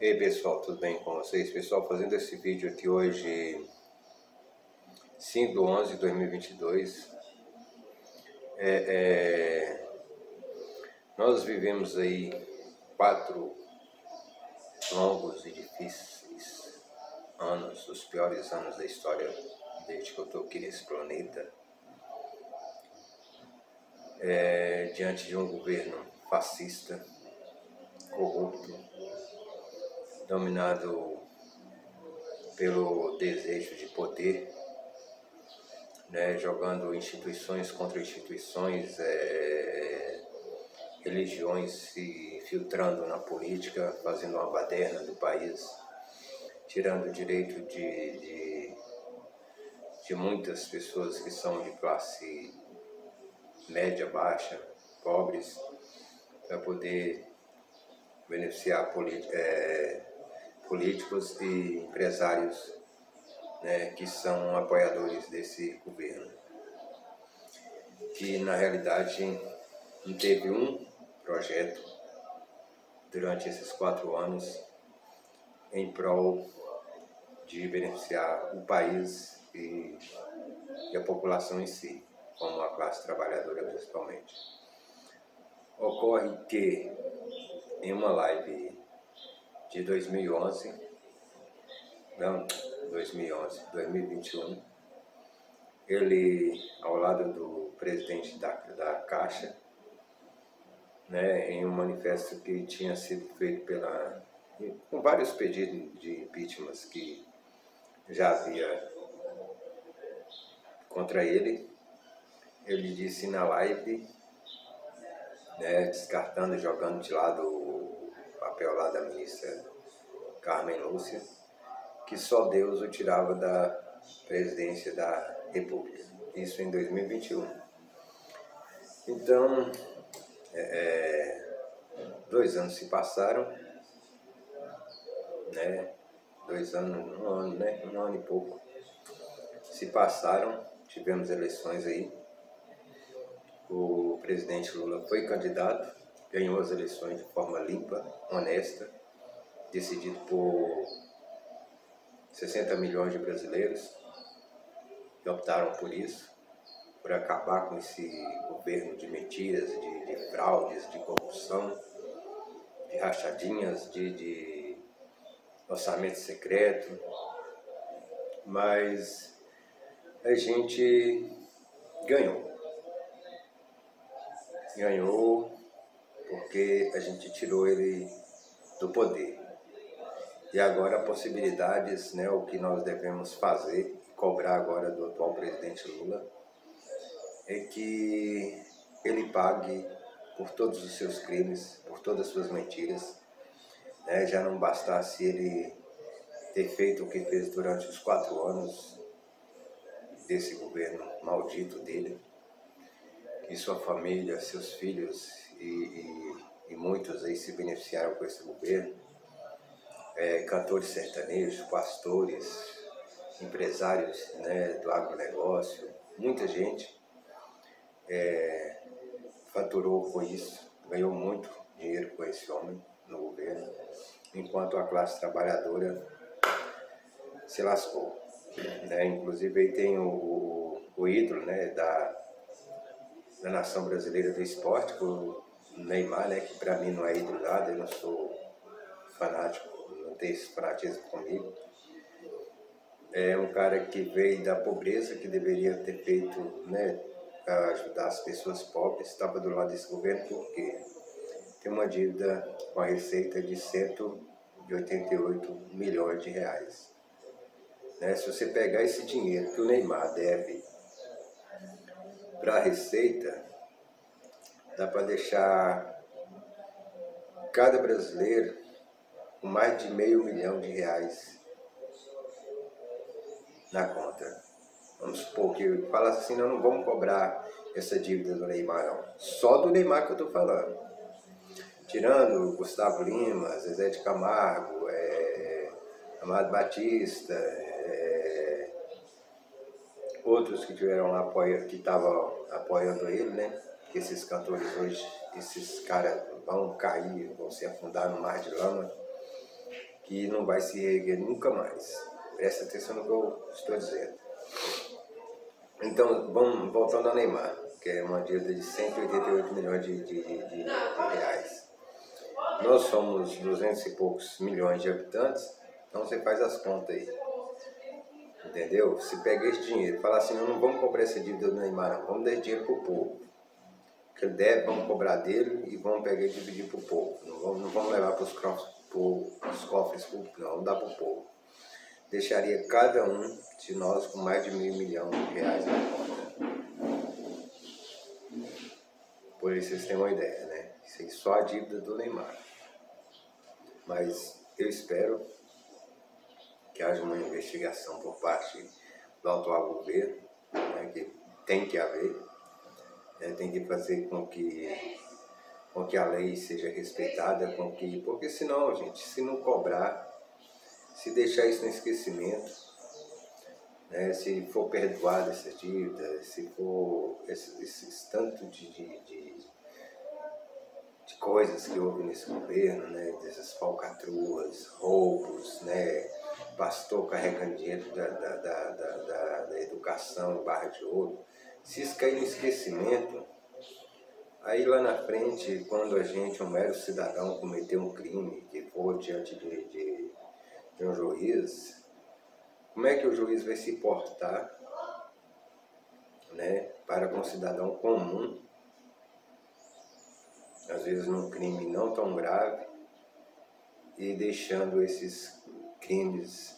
E aí pessoal, tudo bem com vocês? Pessoal, fazendo esse vídeo aqui hoje, 5/11/2022, nós vivemos aí 4 longos e difíceis anos, os piores anos da história desde que eu estou aqui nesse planeta, diante de um governo fascista, corrupto, dominado pelo desejo de poder, jogando instituições contra instituições, religiões se infiltrando na política, fazendo uma baderna do país, tirando o direito de muitas pessoas que são de classe média, baixa, pobres, para poder beneficiar políticos e empresários, que são apoiadores desse governo, que na realidade não teve um projeto durante esses 4 anos em prol de beneficiar o país e a população em si, como a classe trabalhadora principalmente. Ocorre que em uma live de 2021, ele, ao lado do presidente da Caixa, em um manifesto que tinha sido feito com vários pedidos de impeachment que já havia contra ele, ele disse na live, descartando e jogando de lado o papel lá da ministra Carmen Lúcia, que só Deus o tirava da presidência da República. Isso em 2021. Então, 2 anos se passaram, 2 anos, um ano e pouco se passaram, tivemos eleições aí. O presidente Lula foi candidato, ganhou as eleições de forma limpa, honesta, decidido por 60 milhões de brasileiros que optaram por isso, por acabar com esse governo de mentiras, de fraudes, de corrupção, de rachadinhas, de orçamento secreto. Mas a gente ganhou porque a gente tirou ele do poder. E agora possibilidades, o que nós devemos fazer e cobrar agora do atual presidente Lula é que ele pague por todos os seus crimes, por todas as suas mentiras. Já não bastasse ele ter feito o que fez durante os 4 anos desse governo maldito dele, que sua família, seus filhos e muitos aí se beneficiaram com esse governo. Cantores sertanejos, pastores, empresários, do agronegócio, muita gente faturou com isso, ganhou muito dinheiro com esse homem no governo, enquanto a classe trabalhadora se lascou. Inclusive aí tem o ídolo da nação brasileira do esporte, o Neymar, que para mim não é ídolo nada, eu não sou fanático, não tem esse fanatismo comigo. É um cara que veio da pobreza, que deveria ter feito, para ajudar as pessoas pobres, estava do lado desse governo porque tem uma dívida com a Receita de 188 milhões de reais. Se você pegar esse dinheiro que o Neymar deve para a Receita, dá para deixar cada brasileiro com mais de R$500 milhão na conta. Vamos supor que fala assim, não vamos cobrar essa dívida do Neymar, não. Só do Neymar que eu estou falando. Tirando Gustavo Lima, Zezé de Camargo, Amado Batista, outros que tiveram lá que estavam apoiando ele, que esses cantores hoje, esses caras vão cair, vão se afundar no mar de lama. que não vai se reerguer nunca mais. Presta atenção no que eu estou dizendo. Então, vamos voltando ao Neymar, que é uma dívida de 188 milhões de reais. Nós somos 200 e poucos milhões de habitantes, então você faz as contas aí. Entendeu? Se pega esse dinheiro e fala assim, não vamos cobrar essa dívida do Neymar, não, vamos dar dinheiro para o povo. O que ele deve, vamos cobrar dele e vamos pegar e dividir para o povo. Não vamos levar para os cofres públicos, não, vamos dar para o povo. Deixaria cada um de nós com mais de R$1.000 milhões na conta. Por isso vocês têm uma ideia, né? Isso aí só a dívida do Neymar. Mas eu espero que haja uma investigação por parte do atual governo, né, que tem que haver, né, tem que fazer com que a lei seja respeitada, porque senão, gente, se não cobrar, se deixar isso no esquecimento, né, se for perdoada essa dívida, se for esses tanto de coisas que houve nesse governo, né, dessas falcatruas, roubos, né, pastor carregando dinheiro da educação, barra de ouro, se isso cair no esquecimento, aí lá na frente, quando a gente, um mero cidadão, cometer um crime que for diante de um juiz, como é que o juiz vai se portar, né, para com um cidadão comum, às vezes num crime não tão grave, e deixando esses crimes,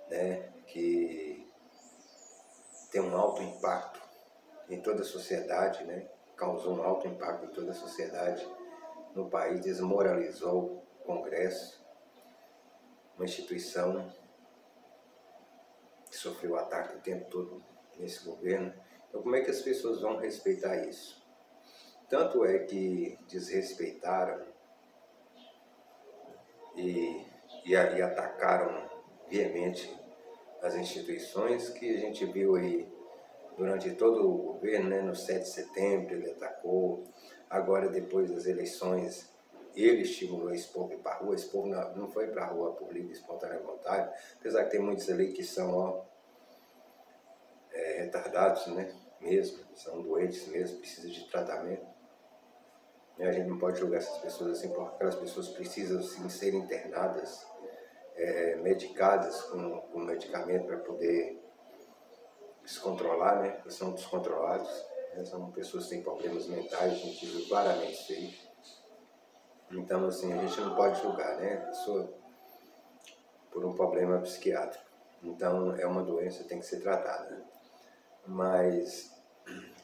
né, que tem um alto impacto em toda a sociedade, né, causou um alto impacto em toda a sociedade no país, desmoralizou o Congresso, uma instituição que sofreu ataque o tempo todo nesse governo. Então como é que as pessoas vão respeitar isso? Tanto é que desrespeitaram e atacaram veemente as instituições, que a gente viu aí durante todo o governo, né? No 7 de setembro ele atacou, agora depois das eleições ele estimulou esse povo para a rua. Esse povo não foi para a rua por livre e espontânea vontade, apesar que tem muitos ali que são retardados, né? Mesmo, são doentes mesmo, precisam de tratamento. E a gente não pode julgar essas pessoas assim, porque aquelas pessoas precisam sim ser internadas, medicadas com medicamento para poder se controlar, né? Porque são descontrolados, né? São pessoas que têm problemas mentais, a gente viu claramente isso aí. Então, assim, a gente não pode julgar, né? A pessoa por um problema psiquiátrico. Então, é uma doença, tem que ser tratada. Mas,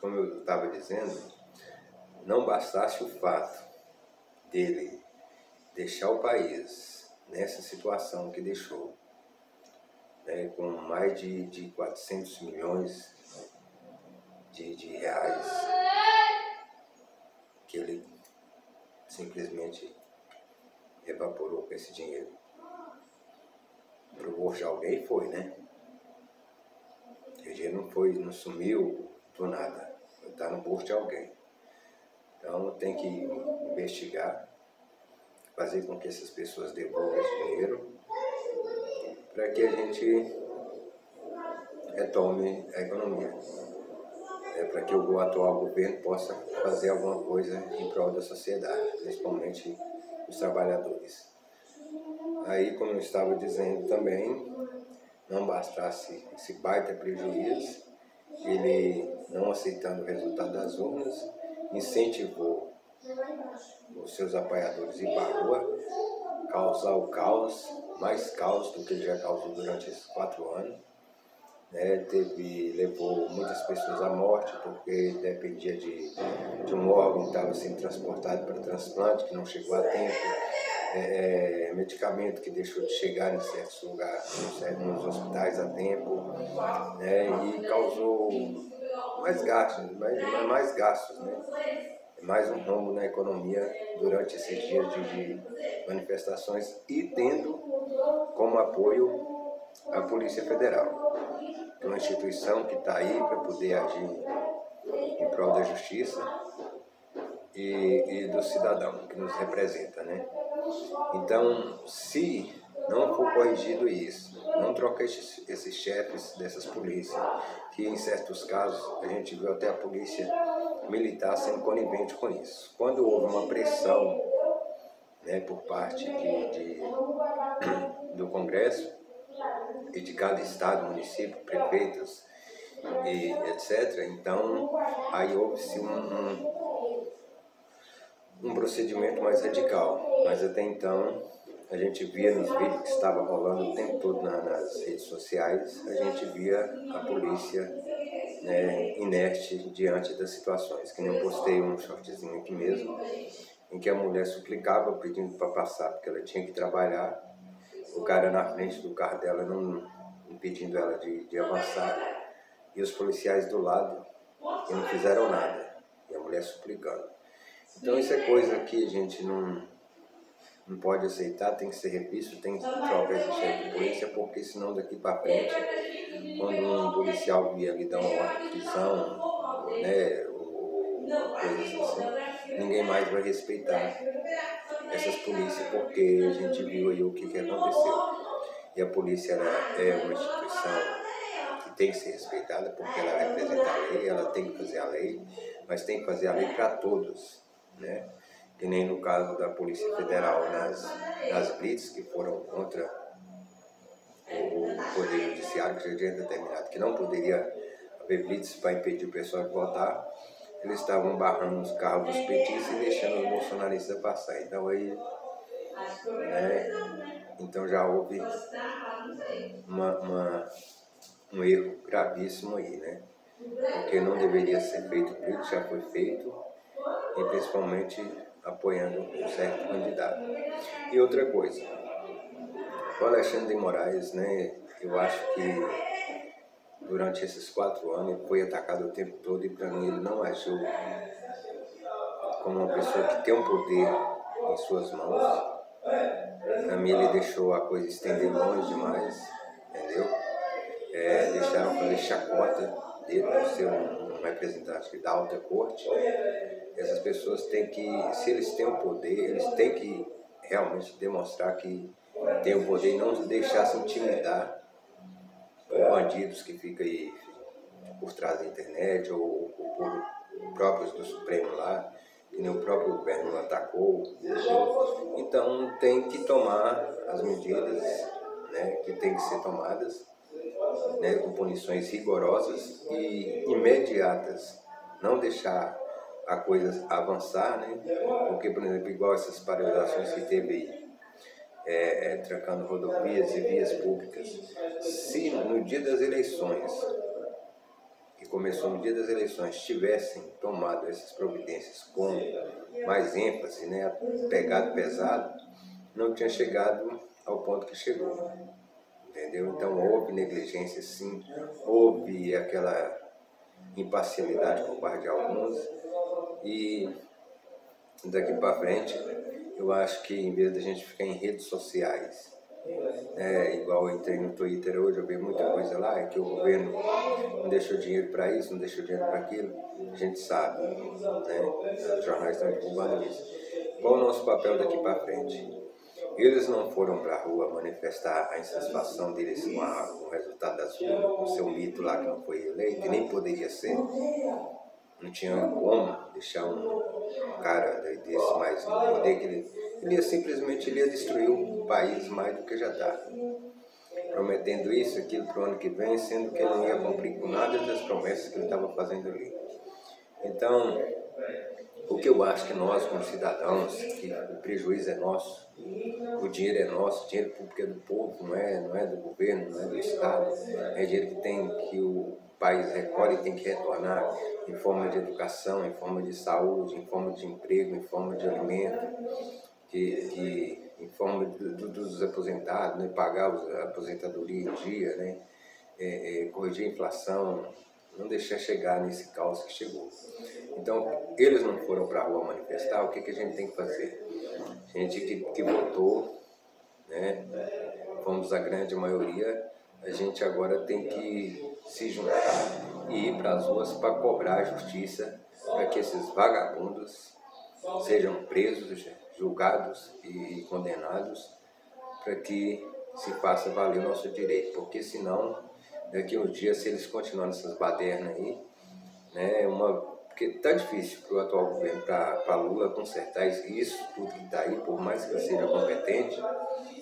como eu estava dizendo, não bastasse o fato dele deixar o país nessa situação que deixou, né, com mais de 400 milhões de reais, que ele simplesmente evaporou com esse dinheiro. Pro bolso de alguém foi, né? O dinheiro não sumiu do nada, está no bolso de alguém. Então tem que investigar, fazer com que essas pessoas devolvam esse dinheiro, para que a gente retome a economia, para que o atual governo possa fazer alguma coisa em prol da sociedade, principalmente os trabalhadores. Aí, como eu estava dizendo também, não bastasse esse baita prejuízo, ele, não aceitando o resultado das urnas, incentivou os seus apoiadores a ir para a rua, causar o caos, mais caos do que ele já causou durante esses 4 anos. Né? Levou muitas pessoas à morte, porque dependia de um órgão que estava sendo transportado para transplante, que não chegou a tempo, medicamento que deixou de chegar em certos lugares, nos hospitais a tempo, né? E causou mais gastos, né? Mais um rombo na economia durante esses dias de manifestações, e tendo como apoio a Polícia Federal, que é uma instituição que está aí para poder agir em prol da justiça e do cidadão que nos representa, né? Então, se não for corrigido isso, não trocar esses chefes dessas polícias, que em certos casos a gente viu até a polícia militar sendo conivente com isso. Quando houve uma pressão, né, por parte do Congresso e de cada estado, município, prefeitos e etc., então aí houve-se um procedimento mais radical, mas até então a gente via nos vídeos que estava rolando o tempo todo nas redes sociais, a gente via a polícia, né, inerte diante das situações, que nem eu postei um shortzinho aqui mesmo, em que a mulher suplicava pedindo para passar porque ela tinha que trabalhar, o cara na frente do carro dela não impedindo ela de avançar, e os policiais do lado que não fizeram nada, e a mulher suplicando. Então isso é coisa que a gente não pode aceitar, tem que ser revisto, tem que trocar esse chefe de polícia, porque senão daqui para frente, quando um policial vier lhe dar uma ordem de prisão, né, ou coisas assim, ninguém mais vai respeitar essas polícias, porque a gente viu aí o que aconteceu. E a polícia é uma instituição que tem que ser respeitada, porque ela representa a lei, ela tem que fazer a lei, mas tem que fazer a lei para todos, né? Que nem no caso da Polícia Federal nas blitz, que foram contra o Poder Judiciário, que já tinha determinado que não poderia haver blitz para impedir o pessoal de votar. Eles estavam barrando os carros dos petistas e deixando os bolsonaristas passar. Então aí, né, então já houve um erro gravíssimo aí, né? Porque não deveria ser feito blitz, já foi feito, e principalmente apoiando um certo candidato. E outra coisa, o Alexandre de Moraes, né, eu acho que durante esses 4 anos ele foi atacado o tempo todo, e para mim ele não agiu como uma pessoa que tem um poder em suas mãos. Para mim ele deixou a coisa estender longe demais, entendeu? Deixaram fazer chacota dele por ser um representante da alta corte. Essas pessoas têm que, se eles têm o poder, eles têm que realmente demonstrar que têm o poder e não deixar se intimidar por bandidos que ficam aí por trás da internet ou por próprios do Supremo lá, que nem o próprio governo atacou, entendeu? Então tem que tomar as medidas, né, que tem que ser tomadas, né, com punições rigorosas e imediatas, não deixar a coisa avançar, né? Porque, por exemplo, igual essas paralisações que teve aí, trancando rodovias e vias públicas, se no dia das eleições, que começou no dia das eleições, tivessem tomado essas providências com mais ênfase, né, pegado pesado, não tinha chegado ao ponto que chegou, entendeu? Então houve negligência sim, houve aquela imparcialidade por parte de alguns, e daqui para frente eu acho que em vez da gente ficar em redes sociais, igual eu entrei no Twitter hoje, eu vi muita coisa lá, que o governo não deixou dinheiro para isso, não deixou dinheiro para aquilo, a gente sabe, né? Os jornais estão divulgando isso. Qual o nosso papel daqui para frente? Eles não foram para a rua manifestar a insatisfação deles com o resultado das urnas, com o seu mito lá que não foi eleito, e nem poderia ser. Não tinha como deixar um cara desse mais no poder, que ele ia simplesmente destruir o país mais do que já está. Prometendo isso, aquilo para o ano que vem, sendo que ele não ia cumprir com nada das promessas que ele estava fazendo ali. Então, o que eu acho que nós, como cidadãos, que o prejuízo é nosso, o dinheiro é nosso, o dinheiro público é do povo, não é do governo, não é do Estado, é dinheiro que o país recolhe e tem que retornar em forma de educação, em forma de saúde, em forma de emprego, em forma de alimento, em forma dos aposentados, né, pagar a aposentadoria em dia, né, corrigir a inflação, não deixar chegar nesse caos que chegou. Então, eles não foram para a rua manifestar, o que a gente tem que fazer? A gente que votou, né, fomos a grande maioria, a gente agora tem que se juntar e ir para as ruas para cobrar a justiça, para que esses vagabundos sejam presos, julgados e condenados para que se faça valer o nosso direito, porque senão, daqui a uns dias, se eles continuarem nessas badernas aí, né, porque tá difícil para o atual governo, para Lula consertar isso tudo que está aí, por mais que ele seja competente,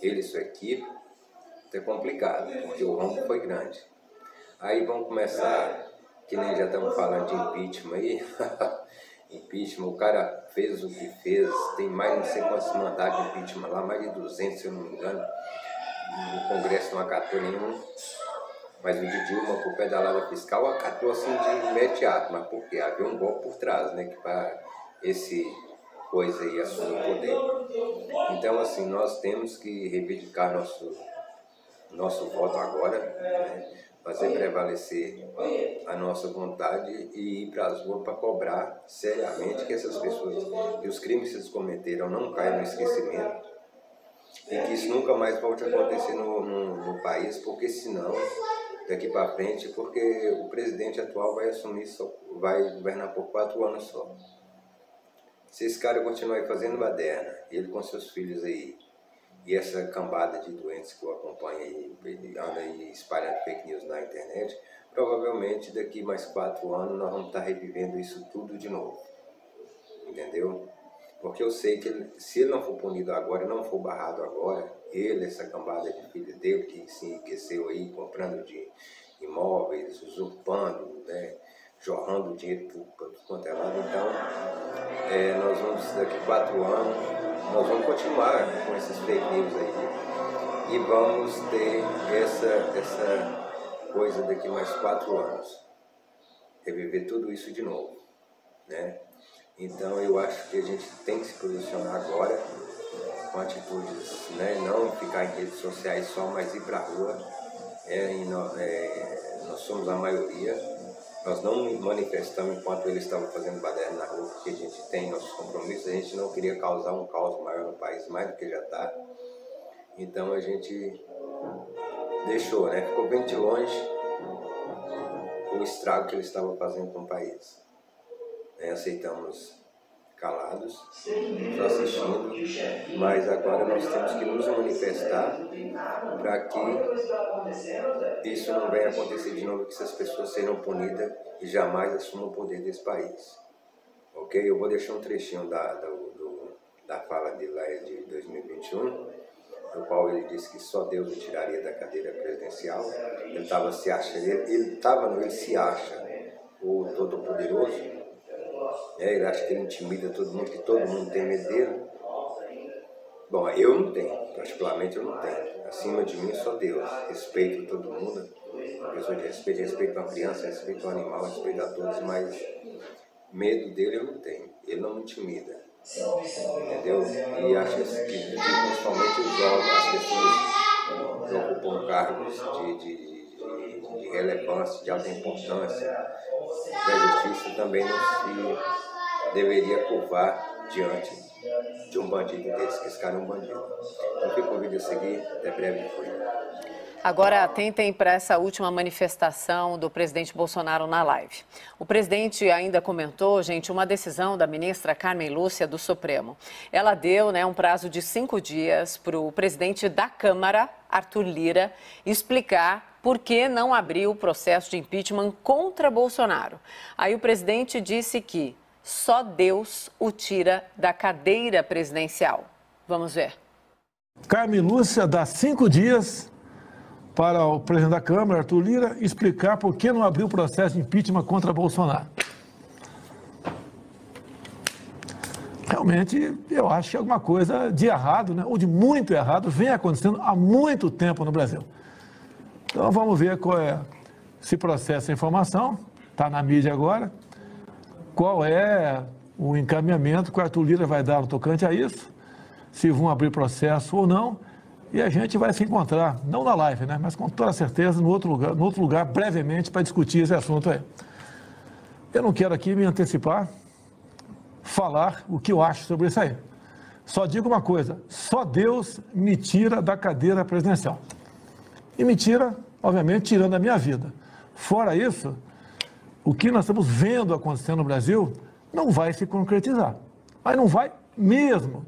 ele e sua equipe, é complicado, porque o rombo foi grande. Aí vamos começar, que nem já estamos falando de impeachment aí, impeachment, o cara fez o que fez, tem mais não sei quantos mandatos de impeachment lá, mais de 200, se eu não me engano, o Congresso não acatou nenhum, mas o de Dilma, por pedalada fiscal, acatou assim de imediato, mas por quê? Havia um golpe por trás, né, que para esse coisa aí assumir o poder. Então, assim, nós temos que reivindicar nosso voto agora, né, fazer prevalecer a nossa vontade e ir para as ruas para cobrar seriamente que essas pessoas e os crimes que eles cometeram não caiam no esquecimento e que isso nunca mais volte a acontecer no país, porque senão, daqui para frente, porque o presidente atual vai assumir, vai governar por 4 anos só. Se esse cara continuar aí fazendo baderna, ele com seus filhos aí, e essa cambada de doentes que eu acompanho aí, ele anda aí espalhando fake news na internet, provavelmente daqui mais 4 anos nós vamos estar revivendo isso tudo de novo. Entendeu? Porque eu sei que se ele não for punido agora, não for barrado agora, ele, essa cambada de filhos dele que se enriqueceu aí comprando de imóveis, usurpando, né, jorrando dinheiro para tudo quanto é lado, então nós vamos, daqui 4 anos, nós vamos continuar com esses fake news aí e vamos ter essa coisa daqui mais 4 anos, reviver tudo isso de novo, né? Então eu acho que a gente tem que se posicionar agora com atitudes, né? Não ficar em redes sociais só, mas ir para a rua. Nós somos a maioria, nós não manifestamos enquanto eles estavam fazendo baderna na rua, porque a gente tem nossos compromissos, a gente não queria causar um caos maior no país, mais do que já está. Então a gente deixou, né? Ficou bem de longe o estrago que eles estavam fazendo com o país. Aceitamos calados, só assistindo, mas agora nós temos que nos manifestar para que isso não venha acontecer de novo, que essas pessoas sejam punidas e jamais assumam o poder desse país. Ok? Eu vou deixar um trechinho da fala dele lá de 2021, no qual ele disse que só Deus o tiraria da cadeira presidencial. Ele se acha o Todo-Poderoso. Ele acha que ele intimida todo mundo, que todo mundo tem medo dele. Bom, eu não tenho, particularmente eu não tenho. Acima de mim só Deus. Respeito todo mundo, uma pessoa de respeito a uma criança, respeito ao animal, respeito a todos, mas medo dele eu não tenho. Ele não me intimida. Entendeu? E acho que principalmente os jovens, as pessoas que ocupam cargos de relevância, de alta importância da justiça, também não se deveria curvar diante de um bandido desse, que esse cara é um bandido. Então fica o vídeo a seguir, até breve foi. Agora, atentem para essa última manifestação do presidente Bolsonaro na live. O presidente ainda comentou, gente, uma decisão da ministra Carmen Lúcia do Supremo. Ela deu um prazo de 5 dias para o presidente da Câmara, Arthur Lira, explicar por que não abriu o processo de impeachment contra Bolsonaro. Aí o presidente disse que só Deus o tira da cadeira presidencial. Vamos ver. Carmen Lúcia dá 5 dias para o presidente da Câmara, Arthur Lira, explicar por que não abriu o processo de impeachment contra Bolsonaro. Realmente, eu acho que alguma coisa de errado, ou de muito errado, vem acontecendo há muito tempo no Brasil. Então, vamos ver qual é esse processo de informação, está na mídia agora, qual é o encaminhamento que o Arthur Lira vai dar no tocante a isso, se vão abrir processo ou não. E a gente vai se encontrar, não na live, mas com toda certeza no outro lugar brevemente, para discutir esse assunto aí. Eu não quero aqui me antecipar, falar o que eu acho sobre isso aí. Só digo uma coisa, só Deus me tira da cadeira presidencial. E me tira, obviamente, tirando a minha vida. Fora isso, o que nós estamos vendo acontecendo no Brasil não vai se concretizar. Mas não vai mesmo.